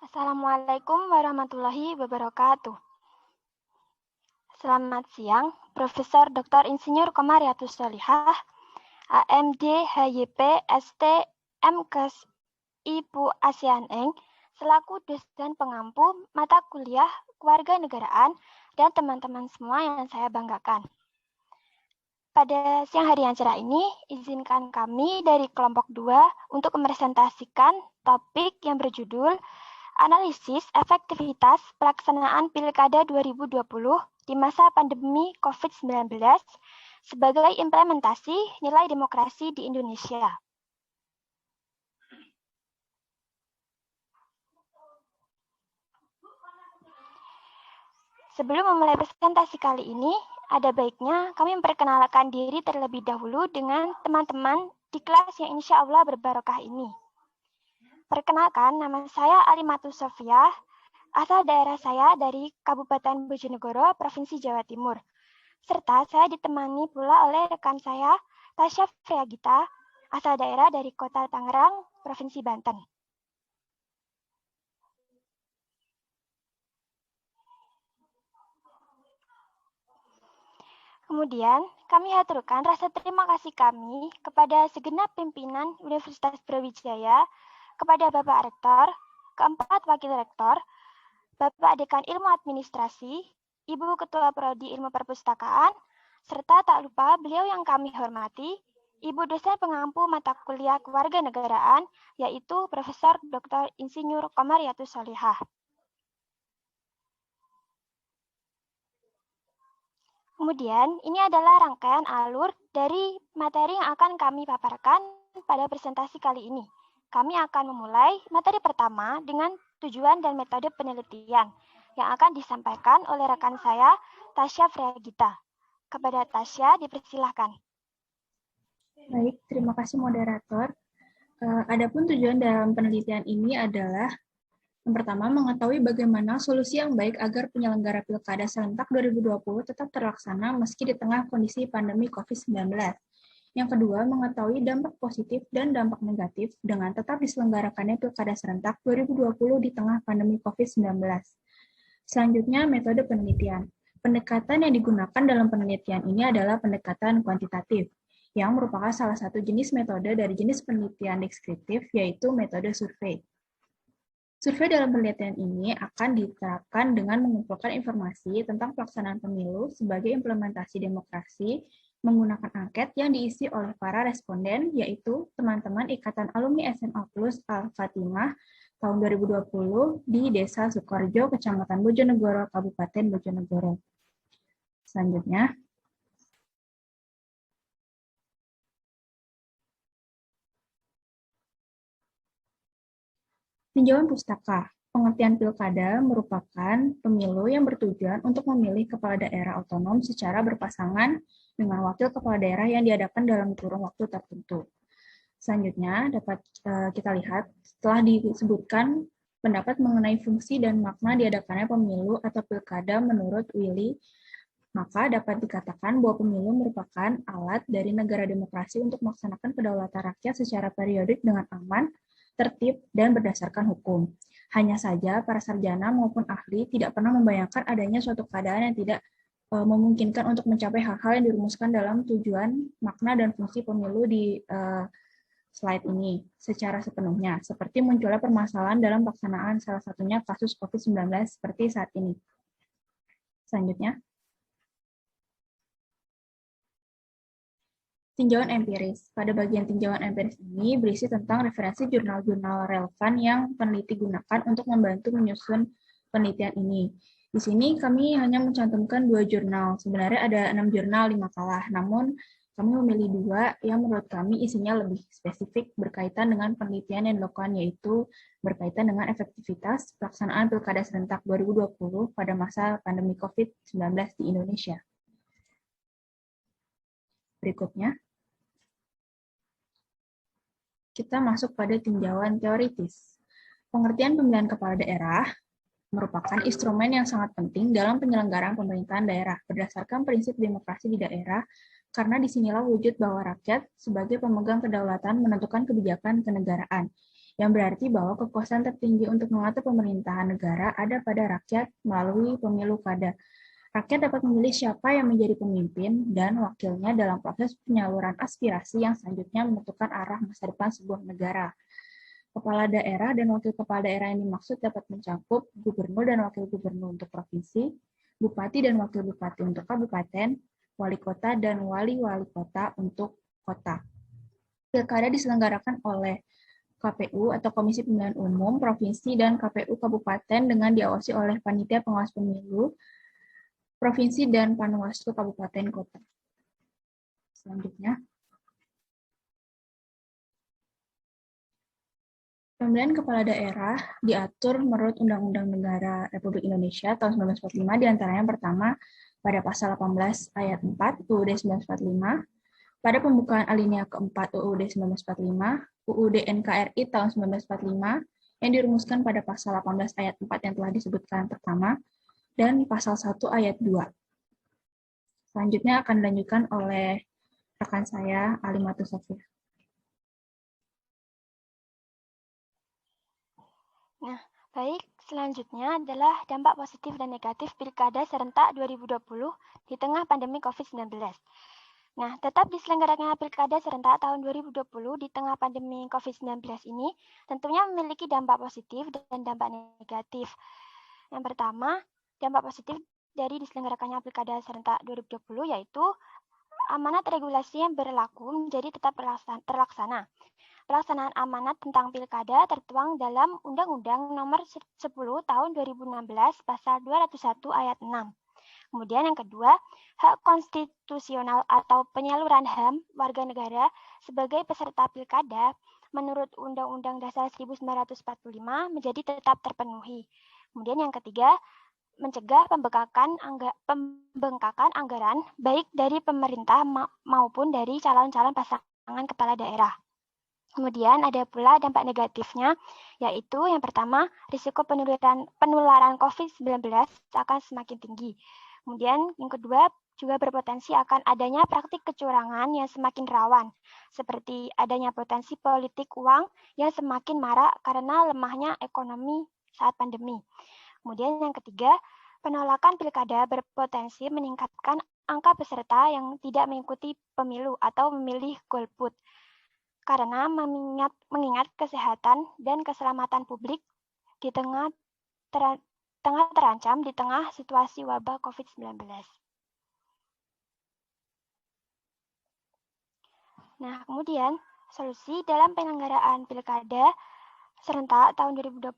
Assalamualaikum warahmatullahi wabarakatuh. Selamat siang, Profesor Dr. Insinyur Komariatus Solihah, AMD HYP ST MKes Ibu Asian Eng, selaku dosen pengampu mata kuliah kewarganegaraan dan teman-teman semua yang saya banggakan. Pada siang hari yang cerah ini, izinkan kami dari kelompok 2 untuk mepresentasikan topik yang berjudul Analisis efektivitas pelaksanaan Pilkada 2020 di masa pandemi COVID-19 sebagai implementasi nilai demokrasi di Indonesia. Sebelum memulai presentasi kali ini, ada baiknya kami memperkenalkan diri terlebih dahulu dengan teman-teman di kelas yang insya Allah berbarokah ini. Perkenalkan, nama saya Alimatus Sofia, asal daerah saya dari Kabupaten Bojonegoro, Provinsi Jawa Timur. Serta saya ditemani pula oleh rekan saya, Tasya Friagita, asal daerah dari Kota Tangerang, Provinsi Banten. Kemudian, kami haturkan rasa terima kasih kami kepada segenap pimpinan Universitas Brawijaya, kepada Bapak Rektor, keempat Wakil Rektor, Bapak Dekan Ilmu Administrasi, Ibu Ketua Prodi Ilmu Perpustakaan, serta tak lupa beliau yang kami hormati, Ibu dosen pengampu mata kuliah kewarganegaraan, yaitu Profesor Dr. Insinyur Komariatus Solihah. Kemudian, ini adalah rangkaian alur dari materi yang akan kami paparkan pada presentasi kali ini. Kami akan memulai materi pertama dengan tujuan dan metode penelitian yang akan disampaikan oleh rekan saya, Tasya Friagita. Kepada Tasya, dipersilahkan. Baik, terima kasih moderator. Adapun tujuan dalam penelitian ini adalah yang pertama, mengetahui bagaimana solusi yang baik agar penyelenggara Pilkada serentak 2020 tetap terlaksana meski di tengah kondisi pandemi COVID-19. Yang kedua, mengetahui dampak positif dan dampak negatif dengan tetap diselenggarakannya Pilkada serentak 2020 di tengah pandemi COVID-19. Selanjutnya, metode penelitian. Pendekatan yang digunakan dalam penelitian ini adalah pendekatan kuantitatif, yang merupakan salah satu jenis metode dari jenis penelitian deskriptif, yaitu metode survei. Survei dalam penelitian ini akan diterapkan dengan mengumpulkan informasi tentang pelaksanaan pemilu sebagai implementasi demokrasi menggunakan angket yang diisi oleh para responden, yaitu teman-teman Ikatan Alumni SMA Plus Al-Fatimah tahun 2020 di Desa Sukorejo, Kecamatan Bojonegoro, Kabupaten Bojonegoro. Selanjutnya, tinjauan pustaka. Pengertian pilkada merupakan pemilu yang bertujuan untuk memilih kepala daerah otonom secara berpasangan dengan wakil kepala daerah yang diadakan dalam kurun waktu tertentu. Selanjutnya, dapat kita lihat setelah disebutkan pendapat mengenai fungsi dan makna diadakannya pemilu atau pilkada menurut Willy, maka dapat dikatakan bahwa pemilu merupakan alat dari negara demokrasi untuk melaksanakan kedaulatan rakyat secara periodik dengan aman, tertib, dan berdasarkan hukum. Hanya saja para sarjana maupun ahli tidak pernah membayangkan adanya suatu keadaan yang tidak memungkinkan untuk mencapai hal-hal yang dirumuskan dalam tujuan, makna, dan fungsi pemilu di slide ini secara sepenuhnya, seperti munculnya permasalahan dalam pelaksanaan salah satunya kasus COVID-19 seperti saat ini. Selanjutnya, tinjauan empiris. Pada bagian tinjauan empiris ini berisi tentang referensi jurnal-jurnal relevan yang peneliti gunakan untuk membantu menyusun penelitian ini. Di sini kami hanya mencantumkan 2 jurnal. Sebenarnya ada 6 jurnal di makalah, namun kami memilih 2 yang menurut kami isinya lebih spesifik berkaitan dengan penelitian yang dilakukan, yaitu berkaitan dengan efektivitas pelaksanaan Pilkada serentak 2020 pada masa pandemi COVID-19 di Indonesia. Berikutnya, kita masuk pada tinjauan teoritis. Pengertian pemilihan kepala daerah merupakan instrumen yang sangat penting dalam penyelenggaraan pemerintahan daerah berdasarkan prinsip demokrasi di daerah, karena disinilah wujud bahwa rakyat sebagai pemegang kedaulatan menentukan kebijakan kenegaraan, yang berarti bahwa kekuasaan tertinggi untuk mengatur pemerintahan negara ada pada rakyat melalui pemilu kada. Rakyat dapat memilih siapa yang menjadi pemimpin dan wakilnya dalam proses penyaluran aspirasi yang selanjutnya menentukan arah masa depan sebuah negara. Kepala daerah dan wakil kepala daerah yang dimaksud dapat mencakup gubernur dan wakil gubernur untuk provinsi, bupati dan wakil bupati untuk kabupaten, wali kota dan wali-wali kota untuk kota. Pilkada diselenggarakan oleh KPU atau Komisi Pemilihan Umum Provinsi dan KPU Kabupaten dengan diawasi oleh Panitia Pengawas Pemilu Provinsi dan Panwaslu Kabupaten Kota. Selanjutnya, pemilihan kepala daerah diatur menurut Undang-Undang Negara Republik Indonesia tahun 1945, diantaranya pertama pada pasal 18 ayat 4 UUD 1945, pada pembukaan alinea keempat UUD 1945, UUD NKRI tahun 1945 yang dirumuskan pada pasal 18 ayat 4 yang telah disebutkan pertama, dan pasal 1 ayat 2. Selanjutnya akan dilanjutkan oleh rekan saya, Alimatus Sofia. Nah, baik, selanjutnya adalah dampak positif dan negatif Pilkada serentak 2020 di tengah pandemi COVID-19. Nah, tetap diselenggarakannya Pilkada serentak tahun 2020 di tengah pandemi COVID-19 ini tentunya memiliki dampak positif dan dampak negatif. Yang pertama, dampak positif dari diselenggarakannya Pilkada serentak 2020 yaitu amanat regulasi yang berlaku menjadi tetap terlaksana. Pelaksanaan amanat tentang pilkada tertuang dalam Undang-Undang Nomor 10 Tahun 2016 Pasal 201 Ayat 6. Kemudian yang kedua, hak konstitusional atau penyaluran HAM warga negara sebagai peserta pilkada menurut Undang-Undang Dasar 1945 menjadi tetap terpenuhi. Kemudian yang ketiga, mencegah pembengkakan anggaran baik dari pemerintah maupun dari calon-calon pasangan kepala daerah. Kemudian ada pula dampak negatifnya, yaitu yang pertama, risiko penularan COVID-19 akan semakin tinggi. Kemudian yang kedua, juga berpotensi akan adanya praktik kecurangan yang semakin rawan, seperti adanya potensi politik uang yang semakin marak karena lemahnya ekonomi saat pandemi. Kemudian yang ketiga, penolakan pilkada berpotensi meningkatkan angka peserta yang tidak mengikuti pemilu atau memilih golput, karena mengingat kesehatan dan keselamatan publik di tengah terancam di tengah situasi wabah COVID-19. Nah, kemudian solusi dalam penyelenggaraan pilkada serentak tahun 2020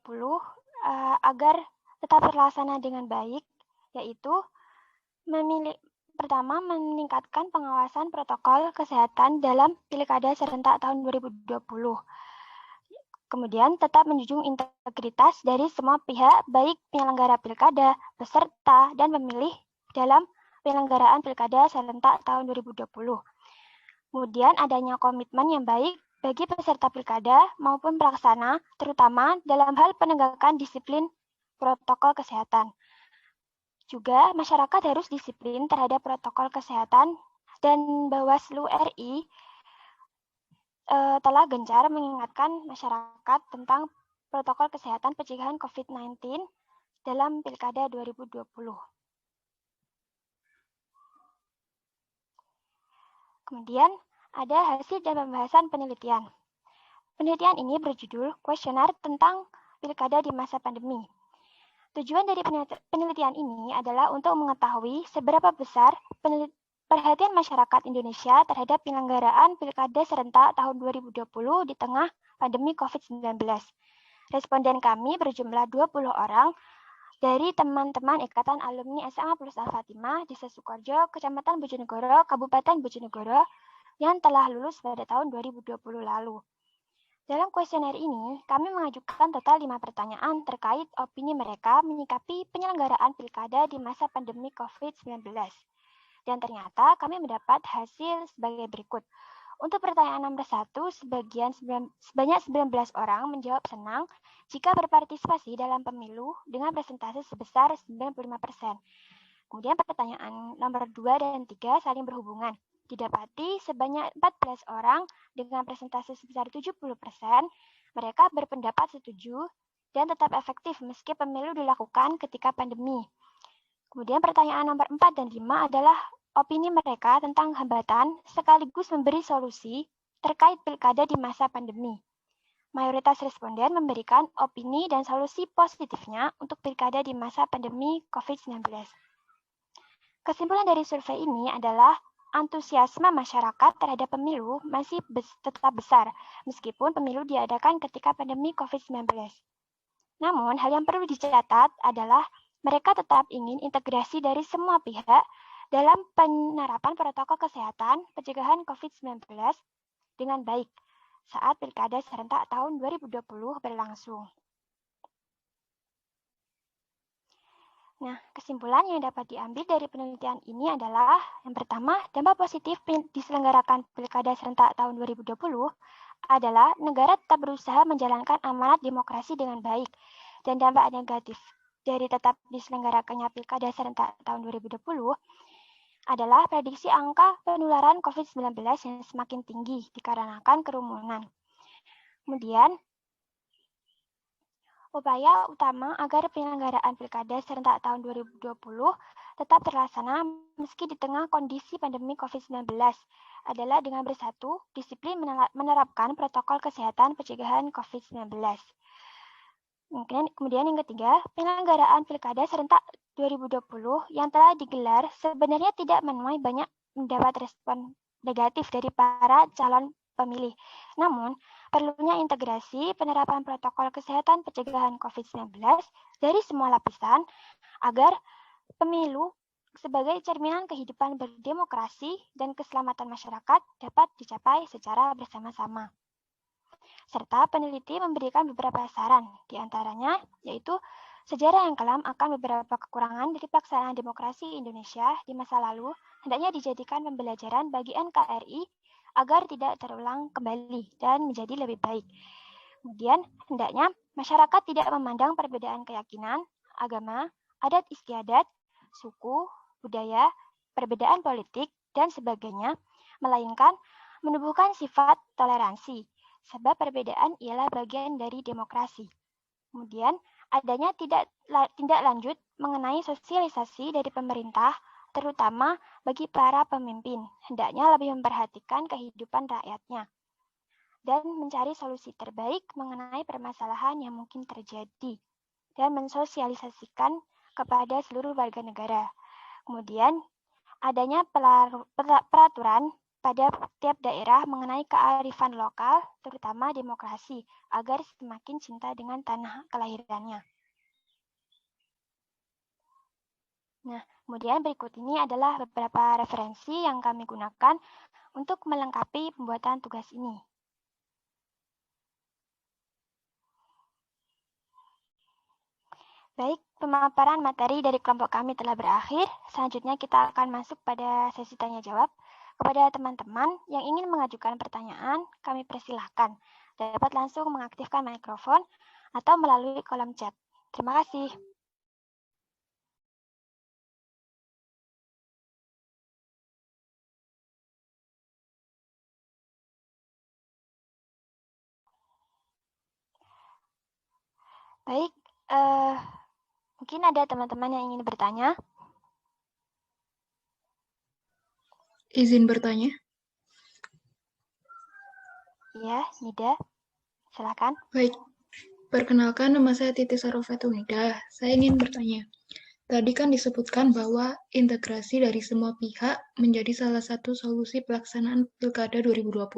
agar tetap terlaksana dengan baik, yaitu pertama, meningkatkan pengawasan protokol kesehatan dalam pilkada serentak tahun 2020. Kemudian, tetap menjunjung integritas dari semua pihak, baik penyelenggara pilkada, peserta, dan pemilih dalam penyelenggaraan pilkada serentak tahun 2020. Kemudian, adanya komitmen yang baik bagi peserta pilkada maupun pelaksana, terutama dalam hal penegakan disiplin protokol kesehatan. Juga masyarakat harus disiplin terhadap protokol kesehatan, dan Bawaslu RI telah gencar mengingatkan masyarakat tentang protokol kesehatan pencegahan COVID-19 dalam Pilkada 2020. Kemudian ada hasil dan pembahasan penelitian. Penelitian ini berjudul Kuesioner tentang Pilkada di masa pandemi. Tujuan dari penelitian ini adalah untuk mengetahui seberapa besar perhatian masyarakat Indonesia terhadap penyelenggaraan Pilkada serentak tahun 2020 di tengah pandemi COVID-19. Responden kami berjumlah 20 orang dari teman-teman Ikatan Alumni SMA Plus Al-Fatimah Desa Sukoharjo, Kecamatan Bojonegoro, Kabupaten Bojonegoro yang telah lulus pada tahun 2020 lalu. Dalam kuesioner ini, kami mengajukan total 5 pertanyaan terkait opini mereka menyikapi penyelenggaraan pilkada di masa pandemi COVID-19. Dan ternyata kami mendapat hasil sebagai berikut. Untuk pertanyaan nomor 1, sebanyak 19 orang menjawab senang jika berpartisipasi dalam pemilu dengan persentase sebesar 95%. Kemudian pertanyaan nomor 2 dan 3 saling berhubungan, Didapati sebanyak 14 orang dengan presentase sebesar 70%, mereka berpendapat setuju dan tetap efektif meski pemilu dilakukan ketika pandemi. Kemudian pertanyaan nomor 4 dan 5 adalah opini mereka tentang hambatan sekaligus memberi solusi terkait pilkada di masa pandemi. Mayoritas responden memberikan opini dan solusi positifnya untuk pilkada di masa pandemi COVID-19. Kesimpulan dari survei ini adalah antusiasme masyarakat terhadap pemilu masih tetap besar, meskipun pemilu diadakan ketika pandemi COVID-19. Namun, hal yang perlu dicatat adalah mereka tetap ingin integrasi dari semua pihak dalam penerapan protokol kesehatan pencegahan COVID-19 dengan baik saat Pilkada serentak tahun 2020 berlangsung. Nah, kesimpulan yang dapat diambil dari penelitian ini adalah yang pertama, dampak positif diselenggarakan Pilkada serentak tahun 2020 adalah negara tetap berusaha menjalankan amanat demokrasi dengan baik, dan dampak negatif dari tetap diselenggarakannya Pilkada serentak tahun 2020 adalah prediksi angka penularan COVID-19 yang semakin tinggi dikarenakan kerumunan. Kemudian, upaya utama agar penyelenggaraan Pilkada serentak tahun 2020 tetap terlaksana meski di tengah kondisi pandemi COVID-19 adalah dengan bersatu, disiplin menerapkan protokol kesehatan pencegahan COVID-19. Kemudian yang ketiga, penyelenggaraan Pilkada serentak 2020 yang telah digelar sebenarnya tidak menuai banyak mendapat respon negatif dari para calon pemilih. Namun, perlunya integrasi penerapan protokol kesehatan pencegahan COVID-19 dari semua lapisan agar pemilu sebagai cerminan kehidupan berdemokrasi dan keselamatan masyarakat dapat dicapai secara bersama-sama. Serta peneliti memberikan beberapa saran, diantaranya yaitu sejarah yang kelam akan beberapa kekurangan dari pelaksanaan demokrasi Indonesia di masa lalu hendaknya dijadikan pembelajaran bagi NKRI agar tidak terulang kembali dan menjadi lebih baik. Kemudian, hendaknya masyarakat tidak memandang perbedaan keyakinan, agama, adat istiadat, suku, budaya, perbedaan politik, dan sebagainya, melainkan menumbuhkan sifat toleransi, sebab perbedaan ialah bagian dari demokrasi. Kemudian, adanya tindak lanjut mengenai sosialisasi dari pemerintah, terutama bagi para pemimpin, hendaknya lebih memperhatikan kehidupan rakyatnya dan mencari solusi terbaik mengenai permasalahan yang mungkin terjadi dan mensosialisasikan kepada seluruh warga negara. Kemudian, adanya peraturan pada tiap daerah mengenai kearifan lokal, terutama demokrasi, agar semakin cinta dengan tanah kelahirannya. Nah, kemudian berikut ini adalah beberapa referensi yang kami gunakan untuk melengkapi pembuatan tugas ini. Baik, pemaparan materi dari kelompok kami telah berakhir. Selanjutnya kita akan masuk pada sesi tanya-jawab. Kepada teman-teman yang ingin mengajukan pertanyaan, kami persilahkan dapat langsung mengaktifkan mikrofon atau melalui kolom chat. Terima kasih. Baik, mungkin ada teman-teman yang ingin bertanya. Izin bertanya. Iya, Nida. Silakan. Baik, perkenalkan nama saya Titi Sarofetunida. Saya ingin bertanya. Tadi kan disebutkan bahwa integrasi dari semua pihak menjadi salah satu solusi pelaksanaan Pilkada 2020.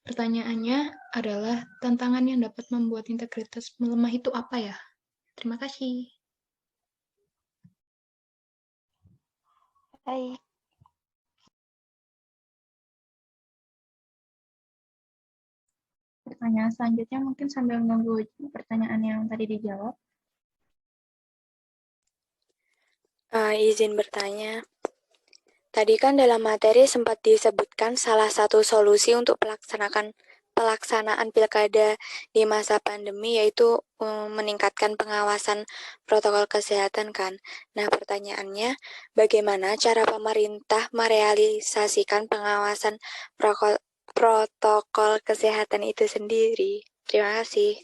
Pertanyaannya adalah tantangan yang dapat membuat integritas melemah itu apa ya? Terima kasih. Baik. Pertanyaan selanjutnya mungkin sambil menunggu pertanyaan yang tadi dijawab. Izin bertanya. Tadi kan dalam materi sempat disebutkan salah satu solusi untuk pelaksanaan pilkada di masa pandemi, yaitu meningkatkan pengawasan protokol kesehatan kan. Nah, pertanyaannya, bagaimana cara pemerintah merealisasikan pengawasan protokol kesehatan itu sendiri? Terima kasih.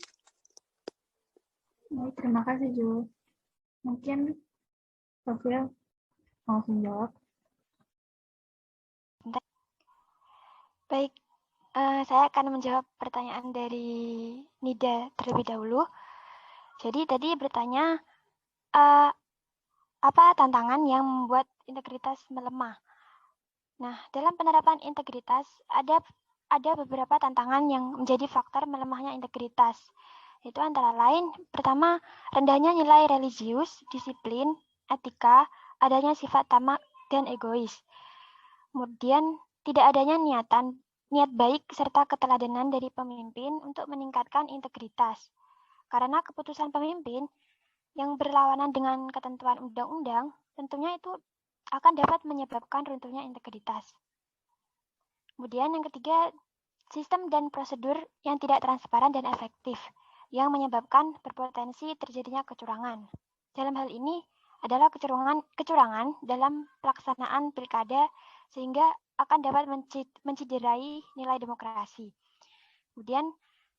Baik, terima kasih, Jul. Mungkin Sofia langsung jawab. Baik, saya akan menjawab pertanyaan dari Nida terlebih dahulu. Jadi tadi bertanya, apa tantangan yang membuat integritas melemah? Nah, dalam penerapan integritas, ada beberapa tantangan yang menjadi faktor melemahnya integritas. Itu antara lain, pertama, rendahnya nilai religius, disiplin, etika, adanya sifat tamak dan egois. Kemudian, tidak adanya niat baik serta keteladanan dari pemimpin untuk meningkatkan integritas. Karena keputusan pemimpin yang berlawanan dengan ketentuan undang-undang, tentunya itu akan dapat menyebabkan runtuhnya integritas. Kemudian yang ketiga, sistem dan prosedur yang tidak transparan dan efektif, yang menyebabkan berpotensi terjadinya kecurangan. Dalam hal ini adalah kecurangan dalam pelaksanaan pilkada, sehingga akan dapat menciderai nilai demokrasi. Kemudian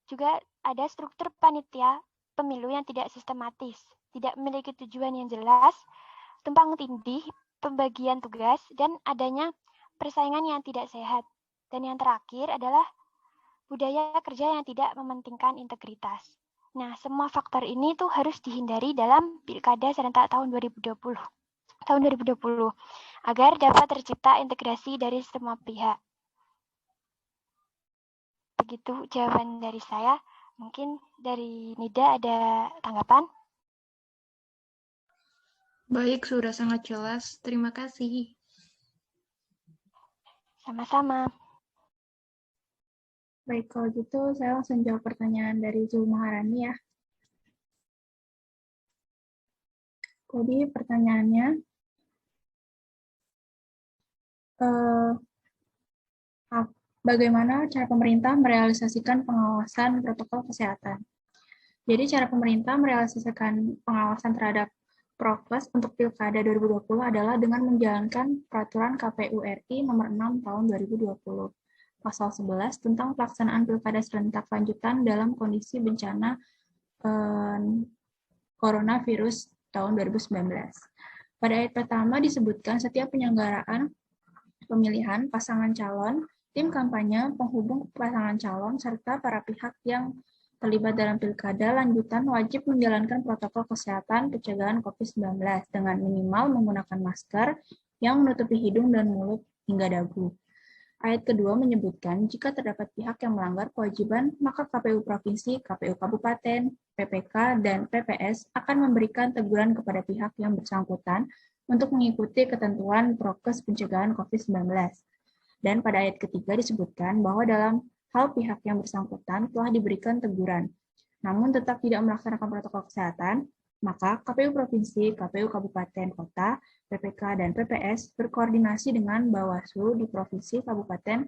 juga ada struktur panitia pemilu yang tidak sistematis, tidak memiliki tujuan yang jelas, tumpang tindih, pembagian tugas, dan adanya persaingan yang tidak sehat. Dan yang terakhir adalah budaya kerja yang tidak mementingkan integritas. Nah, semua faktor ini tuh harus dihindari dalam pilkada serentak tahun 2020 agar dapat tercipta integrasi dari semua pihak. Begitu jawaban dari saya. Mungkin dari Nida ada tanggapan? Baik, sudah sangat jelas. Terima kasih. Sama-sama. Baik, kalau gitu saya langsung jawab pertanyaan dari Zul Maharani ya. Jadi pertanyaannya, bagaimana cara pemerintah merealisasikan pengawasan protokol kesehatan? Jadi cara pemerintah merealisasikan pengawasan terhadap prokes untuk Pilkada 2020 adalah dengan menjalankan Peraturan KPU RI Nomor 6 Tahun 2020, Pasal 11 tentang pelaksanaan Pilkada serentak lanjutan dalam kondisi bencana coronavirus tahun 2019. Pada ayat pertama disebutkan setiap penyelenggaraan pemilihan pasangan calon, tim kampanye, penghubung pasangan calon, serta para pihak yang terlibat dalam pilkada lanjutan wajib menjalankan protokol kesehatan pencegahan COVID-19 dengan minimal menggunakan masker yang menutupi hidung dan mulut hingga dagu. Ayat kedua menyebutkan jika terdapat pihak yang melanggar kewajiban, maka KPU Provinsi, KPU Kabupaten, PPK, dan PPS akan memberikan teguran kepada pihak yang bersangkutan untuk mengikuti ketentuan prokes pencegahan COVID-19. Dan pada ayat ketiga disebutkan bahwa dalam hal pihak yang bersangkutan telah diberikan teguran, namun tetap tidak melaksanakan protokol kesehatan, maka KPU Provinsi, KPU Kabupaten Kota, PPK, dan PPS berkoordinasi dengan Bawaslu di Provinsi, Kabupaten,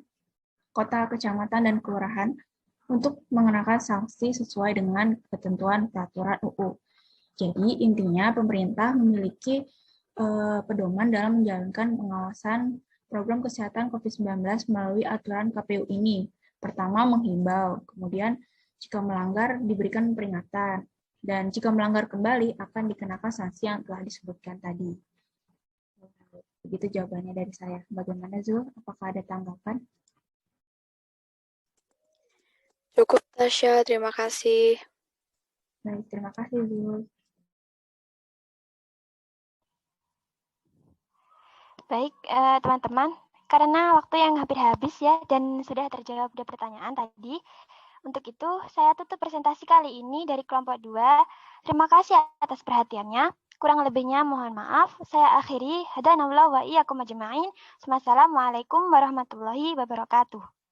Kota, Kecamatan, dan Kelurahan untuk mengenakan sanksi sesuai dengan ketentuan peraturan UU. Jadi intinya pemerintah memiliki pedoman dalam menjalankan pengawasan program kesehatan COVID-19 melalui aturan KPU ini. Pertama, menghimbau, kemudian jika melanggar diberikan peringatan, dan jika melanggar kembali akan dikenakan sanksi yang telah disebutkan tadi. Begitu jawabannya dari saya. Bagaimana Zul? Apakah ada tanggapan? Cukup, Tasya. Terima kasih. Baik, terima kasih Zul. Baik, teman-teman. Karena waktu yang hampir habis ya, dan sudah terjawab dua pertanyaan tadi, untuk itu, saya tutup presentasi kali ini dari kelompok 2. Terima kasih atas perhatiannya. Kurang lebihnya mohon maaf. Saya akhiri. Hadanallahu wa iyyakum ajma'in. Wassalamualaikum warahmatullahi wabarakatuh.